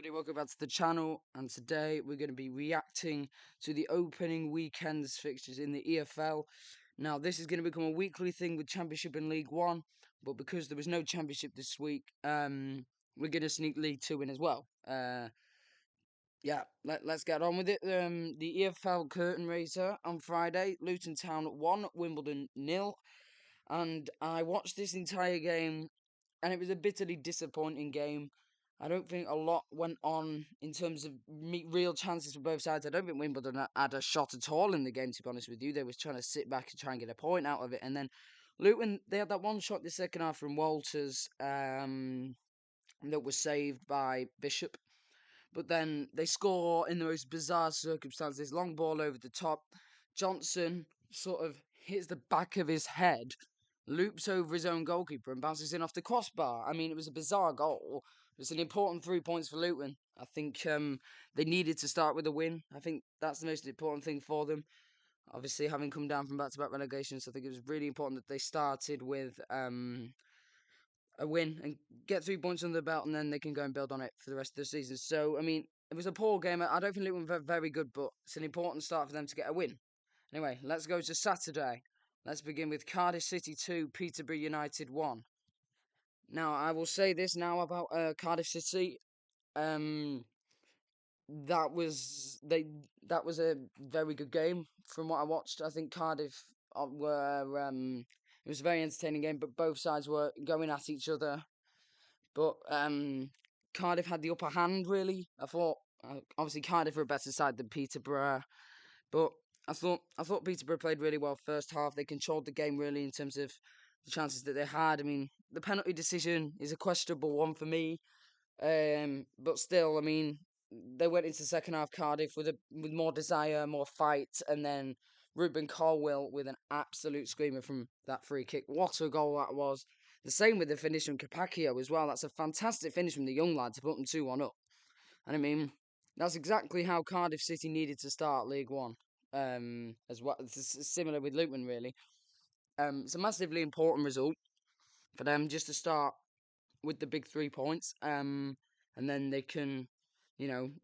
everybody, welcome back to the channel, and today we're going to be reacting to the opening weekend's fixtures in the EFL. Now, this is going to become a weekly thing with Championship and League One, but because there was no Championship this week, we're going to sneak League Two in as well. Yeah, let's get on with it. The EFL curtain raiser on Friday, Luton Town 1, Wimbledon 0, and I watched this entire game, and it was a bitterly disappointing game. I don't think a lot went on in terms of real chances for both sides. I don't think Wimbledon had a shot at all in the game, to be honest with you. They was trying to sit back and try and get a point out of it. And then Luton, they had that one shot in the second half from Walters that was saved by Bishop. But then they score in the most bizarre circumstances. Long ball over the top. Johnson sort of hits the back of his head, loops over his own goalkeeper and bounces in off the crossbar. I mean, it was a bizarre goal. It's an important 3 points for Luton. I think they needed to start with a win. I think that's the most important thing for them. Obviously, having come down from back-to-back relegations, I think it was really important that they started with a win and get 3 points under the belt, and then they can go and build on it for the rest of the season. So, I mean, it was a poor game. I don't think Luton were very good, but it's an important start for them to get a win. Anyway, let's go to Saturday. Let's begin with Cardiff City 2, Peterborough United 1. Now, I will say this now about Cardiff City. Um, that was a very good game from what I watched. I think Cardiff were it was a very entertaining game, but both sides were going at each other. But Cardiff had the upper hand, really. I thought obviously Cardiff were a better side than Peterborough, but I thought Peterborough played really well first half. They controlled the game really in terms of the chances that they had. I mean, the penalty decision is a questionable one for me. But still, I mean, they went into second half Cardiff with more desire, more fight, and then Ruben Colwill with an absolute screamer from that free kick. What a goal that was! The same with the finish from Capaccio as well. That's a fantastic finish from the young lad to put them 2-1 up. And I mean, that's exactly how Cardiff City needed to start League One. As well, it's similar with Luton really. It's a massively important result for them just to start with the big 3 points. And then they can,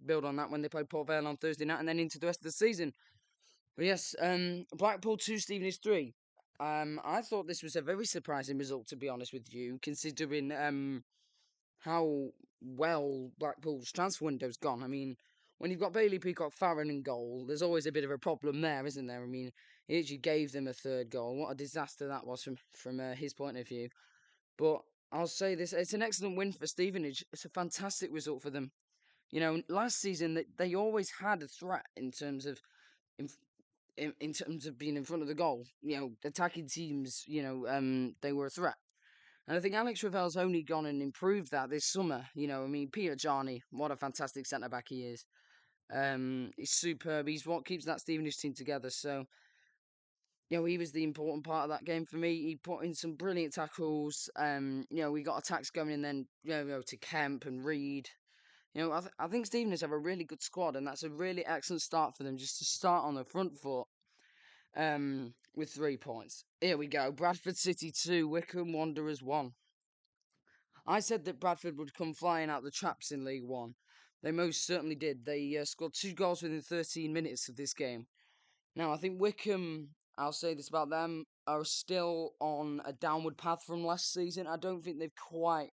build on that when they play Port Vale on Thursday night and then into the rest of the season. But yes, Blackpool 2, Stevenage 3. I thought this was a very surprising result, to be honest with you, considering how well Blackpool's transfer window's gone. I mean, when you've got Bailey, Peacock, Farron in goal, there's always a bit of a problem there, isn't there? I mean, he actually gave them a third goal. What a disaster that was from his point of view. But I'll say this, it's an excellent win for Stevenage. It's a fantastic result for them. Last season they always had a threat in terms of in, in terms of being in front of the goal. Attacking teams, they were a threat. And I think Alex Ravel's only gone and improved that this summer. I mean, Peter Jarney, what a fantastic centre-back he is. He's superb. He's what keeps that Stevenage team together. So, he was the important part of that game for me. He put in some brilliant tackles. We got attacks going in then, to Kemp and Reed. I think Stevenage have a really good squad, and that's a really excellent start for them just to start on the front foot with 3 points. Here we go. Bradford City 2, Wycombe Wanderers 1. I said that Bradford would come flying out the traps in League One. They most certainly did. They scored 2 goals within 13 minutes of this game. Now, I think Wycombe, I'll say this about them, are still on a downward path from last season. I don't think they've quite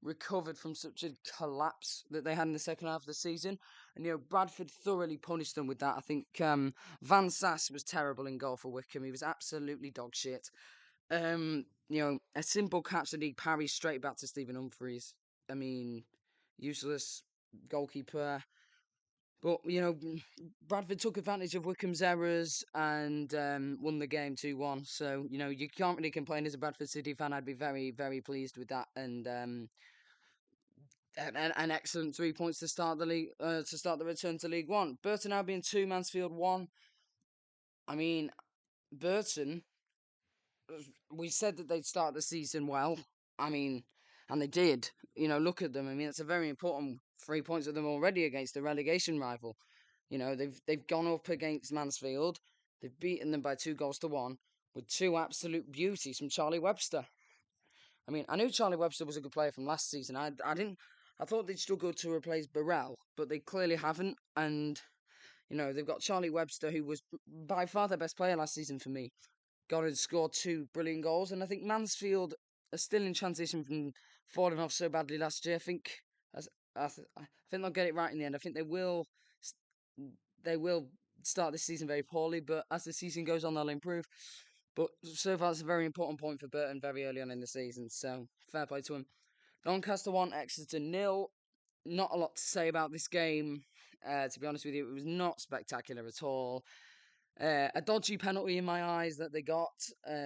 recovered from such a collapse that they had in the second half of the season. And, Bradford thoroughly punished them with that. I think Van Sass was terrible in goal for Wycombe. He was absolutely dog shit. A simple catch that he parries straight back to Stephen Humphreys. I mean, useless goalkeeper. But, Bradford took advantage of Wycombe's errors and won the game 2-1. So, you can't really complain as a Bradford City fan. I'd be very, very pleased with that. And an excellent 3 points to start the league, to start the return to League One. Burton Albion 2, Mansfield 1. I mean, Burton, we said that they'd start the season well. I mean, and they did. Look at them. I mean, it's a very important 3 points of them already against the relegation rival. They've gone up against Mansfield. They've beaten them by 2 goals to 1 with 2 absolute beauties from Charlie Webster. I mean, I knew Charlie Webster was a good player from last season. I I thought they'd struggle to replace Burrell, but they clearly haven't. And they've got Charlie Webster, who was by far their best player last season for me. Got and scored 2 brilliant goals, and I think Mansfield are still in transition from falling off so badly last year. As I think they'll get it right in the end. I think they will start this season very poorly, but as the season goes on, they'll improve. But so far, it's a very important point for Burton very early on in the season. So fair play to him. Doncaster 1, Exeter 0. Not a lot to say about this game. To be honest with you, it was not spectacular at all. A dodgy penalty in my eyes that they got,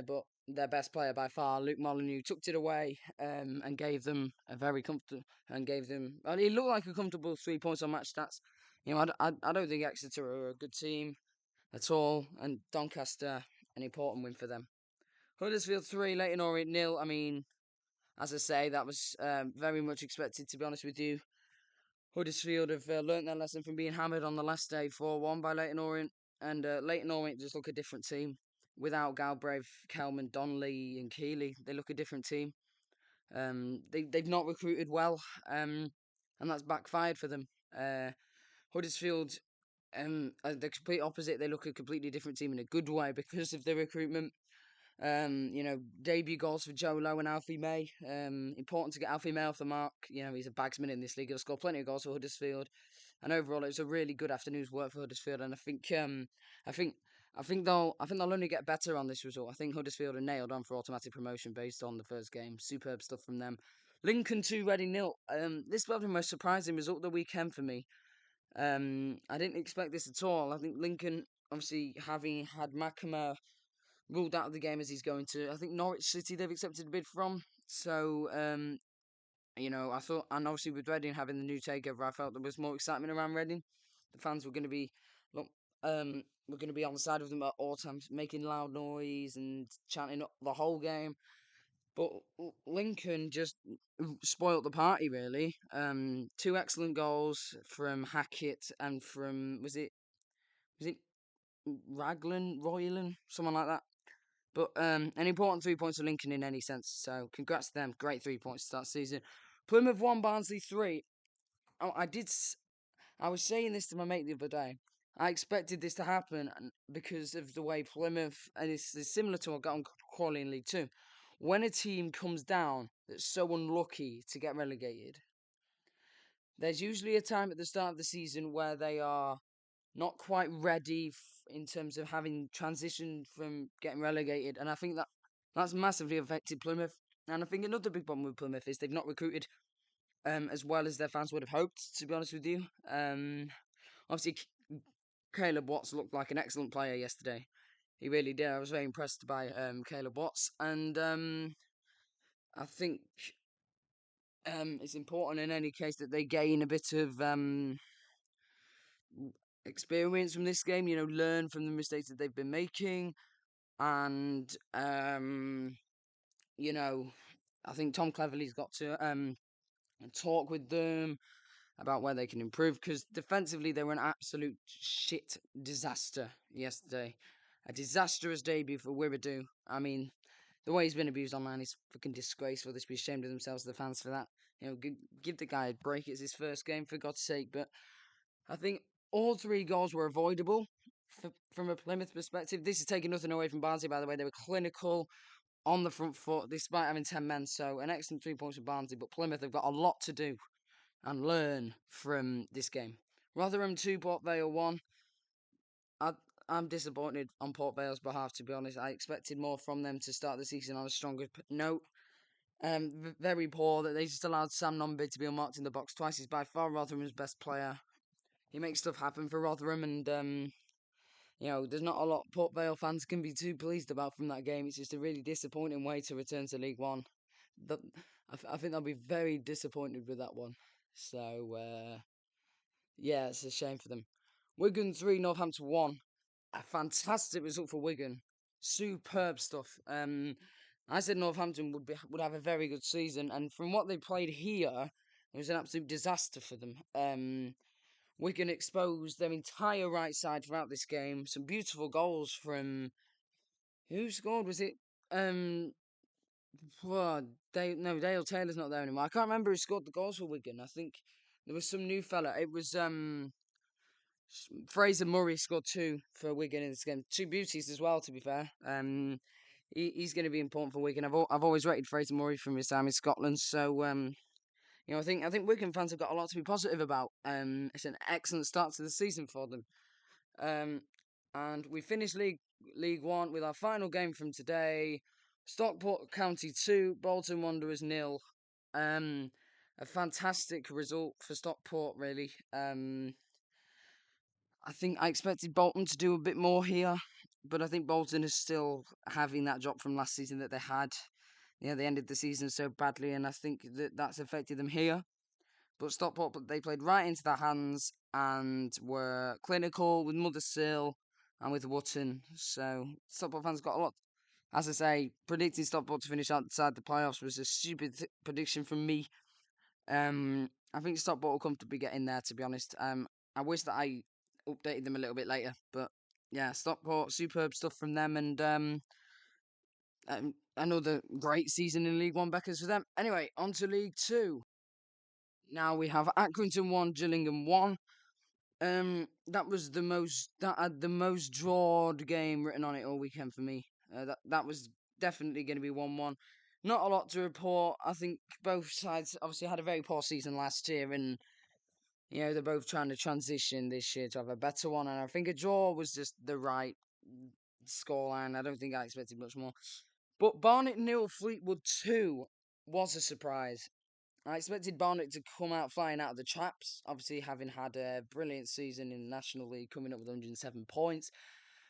but their best player by far, Luke Molyneux, tucked it away and gave them a very comfortable Well, it looked like a comfortable 3 points on match stats. I don't think Exeter are a good team at all, and Doncaster an important win for them. Huddersfield 3, Leyton Orient 0. I mean, as I say, that was very much expected. To be honest with you, Huddersfield have learnt their lesson from being hammered on the last day 4-1 by Leyton Orient. And Leyton Orient just look a different team. Without Galbraith, Kelman, Donnelly and Keeley, they look a different team. They've not recruited well, and that's backfired for them. Huddersfield are the complete opposite. They look a completely different team in a good way because of the recruitment. Debut goals for Joe Lowe and Alfie May. Important to get Alfie May off the mark. He's a bagsman in this league. He'll score plenty of goals for Huddersfield. And overall, it was a really good afternoon's work for Huddersfield. And I think they'll only get better on this result. I think Huddersfield are nailed on for automatic promotion based on the first game. Superb stuff from them. Lincoln 2, Reading 0. This was the most surprising result of the weekend for me. I didn't expect this at all. I think Lincoln, obviously having had McAmer ruled out of the game as he's going to, I think Norwich City they've accepted a bid from. So, I thought, and obviously with Reading having the new takeover, I felt there was more excitement around Reading. The fans were going to be, were going to be on the side of them at all times, making loud noise and chanting up the whole game. But Lincoln just spoilt the party, really. 2 excellent goals from Hackett and from was it Raglan, Roylan, someone like that. But an important 3 points for Lincoln in any sense. So congrats to them. Great 3 points to start the season. Plymouth 1, Barnsley 3. Oh, I was saying this to my mate the other day. I expected this to happen because of the way Plymouth, and it's similar to what got on Crawley in League 2. When a team comes down that's so unlucky to get relegated, there's usually a time at the start of the season where they are not quite ready in terms of having transitioned from getting relegated, and I think that's massively affected Plymouth. And I think another big problem with Plymouth is they've not recruited as well as their fans would have hoped. To be honest with you, obviously Caleb Watts looked like an excellent player yesterday. He really did. I was very impressed by Caleb Watts, and I think it's important in any case that they gain a bit of experience from this game. Learn from the mistakes that they've been making, and I think Tom Cleverley's got to talk with them about where they can improve, because defensively they were an absolute shit disaster yesterday. A disastrous debut for Wiradoo. I mean, the way he's been abused online is fucking disgraceful. They should be ashamed of themselves, the fans, for that. Give the guy a break. It's his first game, for God's sake. But I think all 3 goals were avoidable from a Plymouth perspective. This is taking nothing away from Barnsley, by the way. They were clinical on the front foot despite having 10 men. So an excellent 3 points for Barnsley. But Plymouth have got a lot to do and learn from this game. Rotherham 2, Port Vale 1. I'm disappointed on Port Vale's behalf, to be honest. I expected more from them to start the season on a stronger note. Very poor that they just allowed Sam Nombi to be unmarked in the box twice. He's by far Rotherham's best player. He makes stuff happen for Rotherham, and there's not a lot Port Vale fans can be too pleased about from that game. It's just a really disappointing way to return to League One. I think they'll be very disappointed with that one. So yeah, it's a shame for them. Wigan 3, Northampton 1. A fantastic result for Wigan. Superb stuff. I said Northampton would have a very good season, and from what they played here, it was an absolute disaster for them. Wigan exposed their entire right side throughout this game. Some beautiful goals from who scored? Was it Well, Dale Taylor's not there anymore. I can't remember who scored the goals for Wigan. I think there was some new fella. It was Fraser Murray scored two for Wigan in this game. Two beauties as well, to be fair. He's going to be important for Wigan. I've always rated Fraser Murray from his time in Scotland. So I think Wigan fans have got a lot to be positive about. It's an excellent start to the season for them. Um, and we finished League One with our final game from today. Stockport County 2, Bolton Wanderers nil. Um, a fantastic result for Stockport, really. I think I expected Bolton to do a bit more here, but I think Bolton is still having that drop from last season that they had. They ended the season so badly, and I think that's affected them here. But Stockport, they played right into their hands and were clinical with Mothersill and with Wootton. So Stockport fans got a lot. As I say, predicting Stockport to finish outside the playoffs was a stupid prediction from me. I think Stockport will comfortably get in there, to be honest. I wish that I updated them a little bit later, but yeah, Stockport, superb stuff from them, and another great season in League One Beckers for them. Anyway, on to League Two. Now we have Accrington 1, Gillingham 1. That had the most drawed game written on it all weekend for me. That was definitely going to be 1-1. Not a lot to report. I think both sides obviously had a very poor season last year, and they're both trying to transition this year to have a better one. And I think a draw was just the right scoreline. I don't think I expected much more. But Barnet nil, Fleetwood 2 was a surprise. I expected Barnet to come out flying out of the traps, obviously having had a brilliant season in the National League, coming up with 107 points.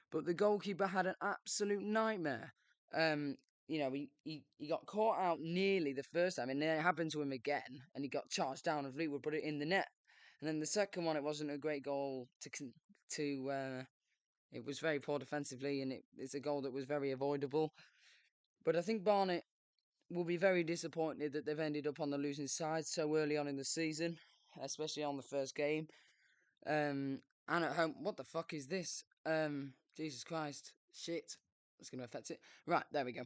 But the goalkeeper had an absolute nightmare. Um, he got caught out nearly the first time, and then it happened to him again, and he got charged down, and Fleetwood put it in the net. And then the second one, it wasn't a great goal it was very poor defensively, and it's a goal that was very avoidable. But I think Barnet will be very disappointed that they've ended up on the losing side so early on in the season, especially on the first game. And at home, what the fuck is this? Jesus Christ, shit, that's going to affect it. Right, there we go.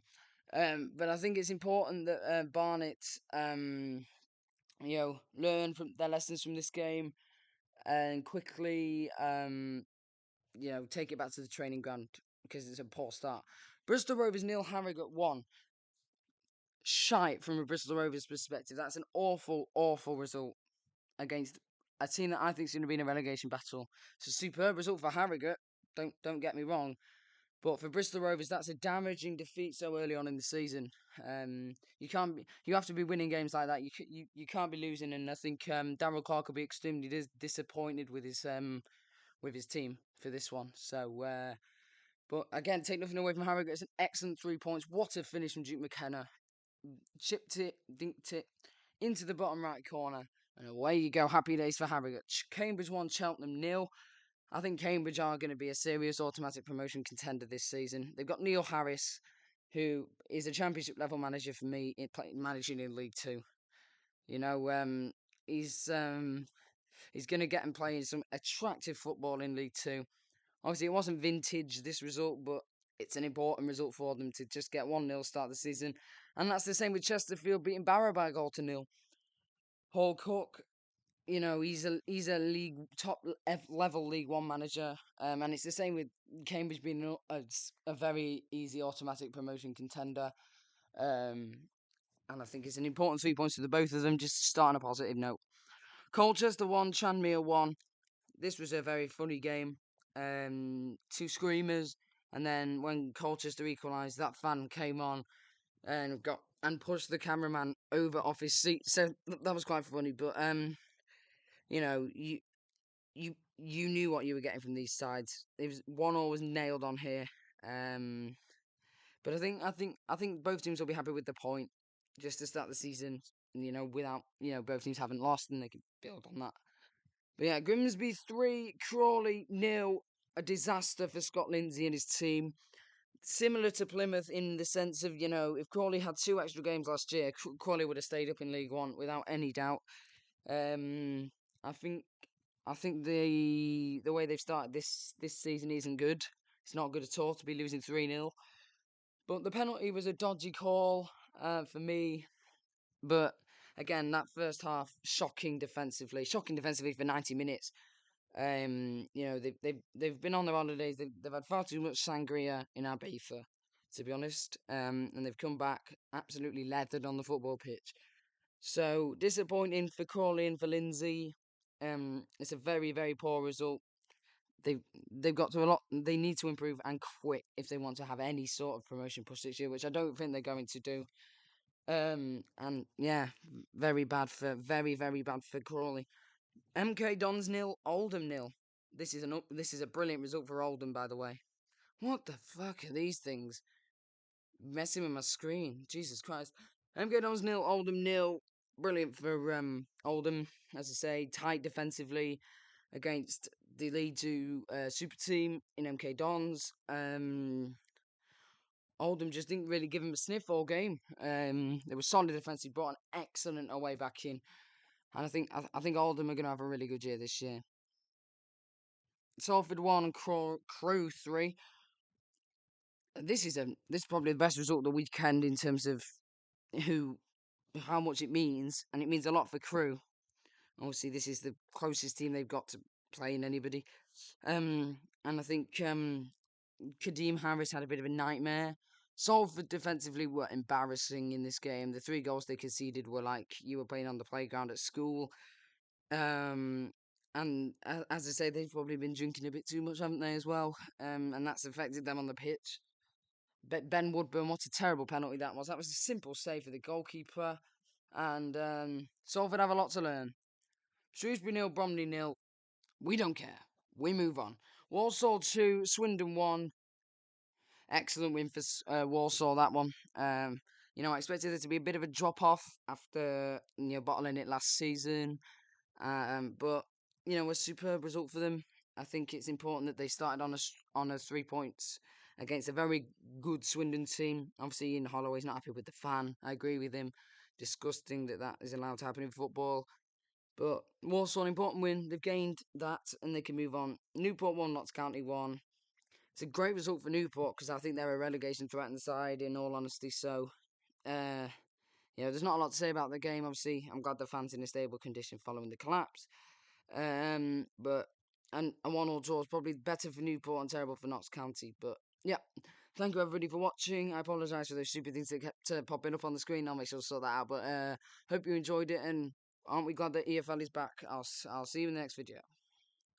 But I think it's important that Barnet, learn from their lessons from this game and quickly, take it back to the training ground because it's a poor start. Bristol Rovers nil, Harrogate 1. Shite from a Bristol Rovers perspective. That's an awful, awful result against a team that I think is going to be in a relegation battle. It's a superb result for Harrogate. Don't get me wrong, but for Bristol Rovers, that's a damaging defeat so early on in the season. You have to be winning games like that. You can't be losing, and I think Darryl Clark will be extremely disappointed with his team for this one. So, but again, take nothing away from Harrogate. It's an excellent 3 points. What a finish from Duke McKenna. Chipped it, dinked it into the bottom right corner, and away you go. Happy days for Harrogate. Cambridge 1, Cheltenham nil. I think Cambridge are going to be a serious automatic promotion contender this season. They've got Neil Harris, who is a championship level manager for me, managing in League Two. He's going to get him playing some attractive football in League Two. Obviously, it wasn't vintage, this result, but it's an important result for them to just get 1-0 start the season. And that's the same with Chesterfield beating Barrow by a goal to nil. Paul Cook, he's a league top level League One manager, and it's the same with Cambridge being a very easy automatic promotion contender. And I think it's an important 3 points to the both of them, just to start on a positive note. Colchester 1, Tranmere 1. This was a very funny game. Two screamers, and then when Colchester equalised, that fan came on and pushed the cameraman over off his seat. So that was quite funny. But you know, you you knew what you were getting from these sides. It was 1-1 was nailed on here. But I think both teams will be happy with the point just to start the season. Without both teams haven't lost, and they can build on that. But yeah, Grimsby 3, Crawley nil. A disaster for Scott Lindsay and his team. Similar to Plymouth in the sense of, if Crawley had 2 extra games last year, Crawley would have stayed up in League One without any doubt. Um, I think I think the way they've started this season isn't good. It's not good at all to be losing 3-0. But the penalty was a dodgy call. for me. But again, that first half, shocking defensively for 90 minutes. They've been on their holidays. They've had far too much sangria in Ibiza, to be honest. And they've come back absolutely leathered on the football pitch. So disappointing for Crawley and for Lindsay. It's a very, very poor result. They've they've got to a lot. They need to improve and quick if they want to have any sort of promotion push this year, which I don't think they're going to do. And yeah, very, very bad for Crawley. MK Dons nil, Oldham nil. This is a brilliant result for Oldham, by the way. What the fuck are these things messing with my screen? Jesus Christ. MK Dons nil, Oldham nil. Brilliant for Oldham, as I say, tight defensively against the League Two super team in MK Dons. Oldham just didn't really give him a sniff all game. They were solid defensive, brought an excellent away back in, and I think Oldham are going to have a really good year this year. Salford 1 and Crew 3. This is probably the best result of the weekend in terms of who how much it means, and it means a lot for Crew. Obviously, this is the closest team they've got to playing anybody. And I think Kadeem Harris had a bit of a nightmare. Salford defensively were embarrassing in this game. The 3 goals they conceded were like you were playing on the playground at school. And as I say, they've probably been drinking a bit too much, haven't they, as well? And that's affected them on the pitch. Ben Woodburn, what a terrible penalty that was. That was a simple save for the goalkeeper. And Salford have a lot to learn. Shrewsbury nil, Bromley nil. We don't care. We move on. Walsall 2, Swindon 1. Excellent win for Walsall, that one. I expected there to be a bit of a drop off after bottling it last season. But a superb result for them. I think it's important that they started on a 3 points against a very good Swindon team. Obviously, Ian Holloway's not happy with the fan. I agree with him. Disgusting that is allowed to happen in football. But Walsall, an important win. They've gained that and they can move on. Newport 1, Notts County 1. It's a great result for Newport because I think they're a relegation threatened side, in all honesty. So, there's not a lot to say about the game. Obviously, I'm glad the fans in a stable condition following the collapse. But a 1-1 draw is probably better for Newport and terrible for Notts County. But yeah, thank you everybody for watching. I apologise for those stupid things that kept popping up on the screen. I'll make sure to sort that out. But hope you enjoyed it, and aren't we glad that EFL is back? I'll see you in the next video.